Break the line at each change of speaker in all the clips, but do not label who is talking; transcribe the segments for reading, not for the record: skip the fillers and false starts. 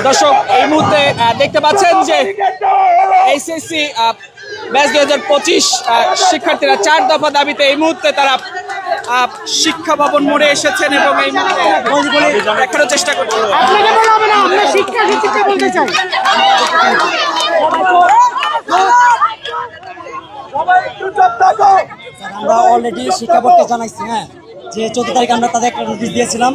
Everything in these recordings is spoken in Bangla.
দর্শক এই মুহূর্তে দেখতে পাচ্ছেন যে এইচএসসি ব্যাচ 2025 শিক্ষার্থীরা 4 দফা দাবিতে এই মুহূর্তে তারা শিক্ষা ভবন মোড়ে এসেছেন এবং এই দেখানোর চেষ্টা করছেন।
আমরা অলরেডি শিক্ষা বোর্ডকে জানাইছি, হ্যাঁ, যে 14 তারিখ আমরা তাদের একটা নোটিশ দিয়েছিলাম।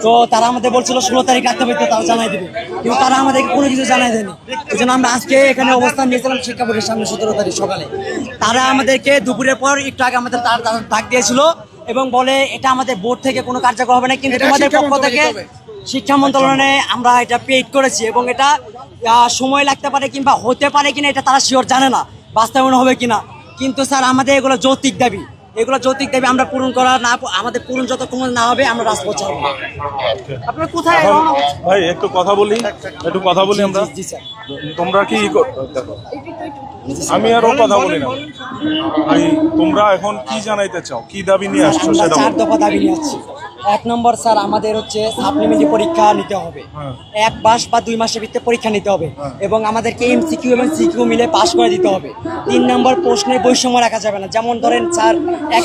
তো তারা আমাদের বলছিল 16 তারিখ রাখতে হবে, তারা জানাই দেবে, কিন্তু তারা আমাদেরকে কোনো কিছু জানাই দেয়নি। এই জন্য আমরা আজকে এখানে অবস্থান নিয়েছিলাম শিক্ষা বোর্ডের সামনে 17 তারিখ সকালে। তারা আমাদেরকে দুপুরের পর একটু আগে আমাদের ডাক দিয়েছিল এবং বলে এটা আমাদের বোর্ড থেকে কোনো কার্যকর হবে না, কিন্তু আমাদের পক্ষ থেকে শিক্ষা মন্ত্রণালয়ে আমরা এটা পেইড করেছি এবং এটা সময় লাগতে পারে কিংবা হতে পারে কিনা এটা তারা শিওর জানে না, বাস্তবায়ন হবে কিনা। কিন্তু স্যার আমাদের এগুলো যৌক্তিক দাবি, আমরা পূরণ করা না, আমাদের পূরণ যতক্ষণ না হবে আমরা রাজপথ ছাড়ব না। আপনারা কোথায়
ভাই একটু কথা বলি আমরা। তোমরা কি আমি আরো কথা বলি না ভাই, তোমরা এখন কি জানাইতে চাও, কি দাবি নিয়ে আসছো সেটা
4 দফা দাবি নিয়ে আসছি। 1 নম্বর স্যার আমাদের হচ্ছে সাপ্লিমেন্টারি পরীক্ষা নিতে হবে, 1 মাস বা 2 মাসের ভিতরে পরীক্ষা নিতে হবে এবং আমাদেরকে এমসিকিউ এবং সিকিউ মিলে পাস করে দিতে হবে। 3 নম্বর প্রশ্নের বৈষম্য রাখা যাবে না, যেমন ধরেন স্যার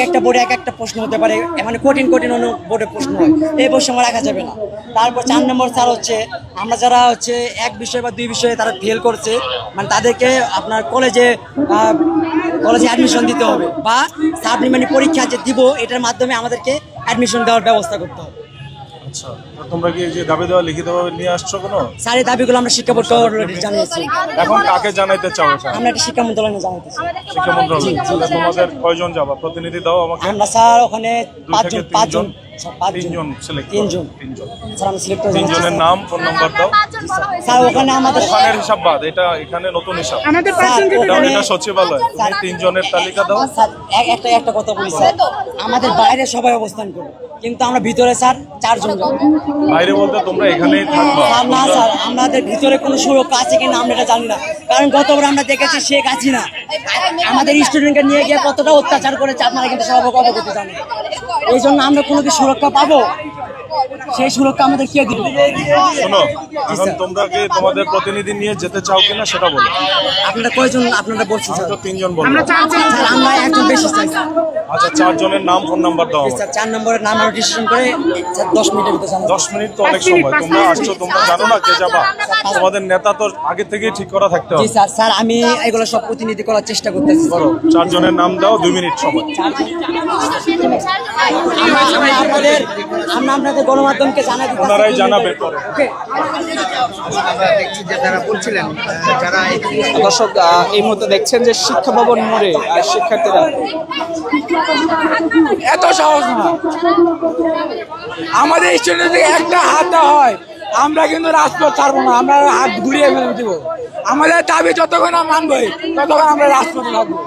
একটা বোর্ডে একটা প্রশ্ন হতে পারে, মানে কঠিন অন্য বোর্ডে প্রশ্ন হয়, এই বৈষম্য রাখা যাবে না। তারপর 4 নম্বর স্যার হচ্ছে আমরা যারা হচ্ছে 1 বিষয় বা 2 বিষয়ে তারা ফেল করছে, মানে তাদেরকে আপনার কলেজে অ্যাডমিশন দিতে হবে বা সাপ্লিমেন্টারি পরীক্ষা যে দিব এটার মাধ্যমে আমাদেরকে অ্যাডমিশন দেওয়ার ব্যবস্থা করতে হবে।
আচ্ছা, তোমরা কি যে দাবি দেওয়া লিখিতভাবে নিয়ে আসছো কোনো?
স্যার এই দাবিগুলো আমরা শিক্ষা বোর্ডকে অলরেডি জানিয়েছি।
এখন কাকে জানাইতে চাও?
আমরা এটা শিক্ষা মন্ত্রণালয়ে জানাইতেছি।
শিক্ষা মন্ত্রণালয় তোমাদের কয়জন যাবা? প্রতিনিধি দাও আমাকে।
আমরা স্যার ওখানে 5 জন
তিনজন সিলেক্ট।
স্যার আমরা সিলেক্ট করে
তিনজনের নাম ফোন নাম্বার দাও
স্যার। ওখানে আমাদের
ওখানের হিসাব বাদ, এটা এখানে নতুন হিসাব, এটা সচিবালয়। তুমি 3 জনের তালিকা দাও।
স্যার একটা কথা বলি স্যার, আমাদের বাইরে সবাই অবস্থান করবে কিন্তু আমরা ভিতরে স্যার 4 জন যাব।
বাইরে বলতে তোমরা এখানেই থাকবা?
স্যার না স্যার, আমাদের ভিতরে কোনো সুরক্ষা আছে কিনা আমরা এটা জানি না, কারণ গতবার আমরা দেখেছি শেখ হাসিনা আমাদের স্টুডেন্টকে নিয়ে গিয়ে কতটা অত্যাচার করেছে, আপনারা কিন্তু সবাই অবগত জানেন। এই জন্য আমরা কোনো কি সুরক্ষা পাবো? সেই সুরক্ষা আমাদের কে দিবে?
শোনো, এখন তোমরা কি তোমাদের প্রতিনিধি নিয়ে যেতে চাও কিনা সেটা বলো।
আপনারা কয়জন? আপনারা বলছেন স্যার
3 জন বলো।
স্যার আমরা একজন বেশি চাই।
আচ্ছা, 4 জনের নাম ফোন নাম্বার দাও আমাকে।
স্যার 4 নম্বরের নাম আমরা ডিসিশন করে স্যার 10 মিনিটের ভিতরে জানাবো।
10 মিনিট তো অনেক সময়, তোমরা আসছো, তোমরা জানো না কে যাবা? তোমাদের নেতা তো আগে থেকেই ঠিক করা থাকতে হবে।
জি স্যার, স্যার আমি এগুলো সব প্রতিনিধি করার চেষ্টা করতেছি।
করো, 4 জনের নাম দাও, 2 মিনিট সময়।
আমরা আপনাদের গণমাধ্যমকে জানাই দিতে,
ওনারাই জানাবে।
দর্শক এই মুহূর্তে দেখছেন যে শিক্ষা ভবন মোড়ে শিক্ষার্থীরা
এত সহজ না, আমাদের স্টুডেন্ট থেকে একটা হাত হয় আমরা কিন্তু রাজপথ ছাড়বো না, আমরা হাত ঘুরিয়ে ফেলে দিব। আমাদের দাবি যতক্ষণ মানবই ততক্ষণ আমরা রাজপথে থাকবো।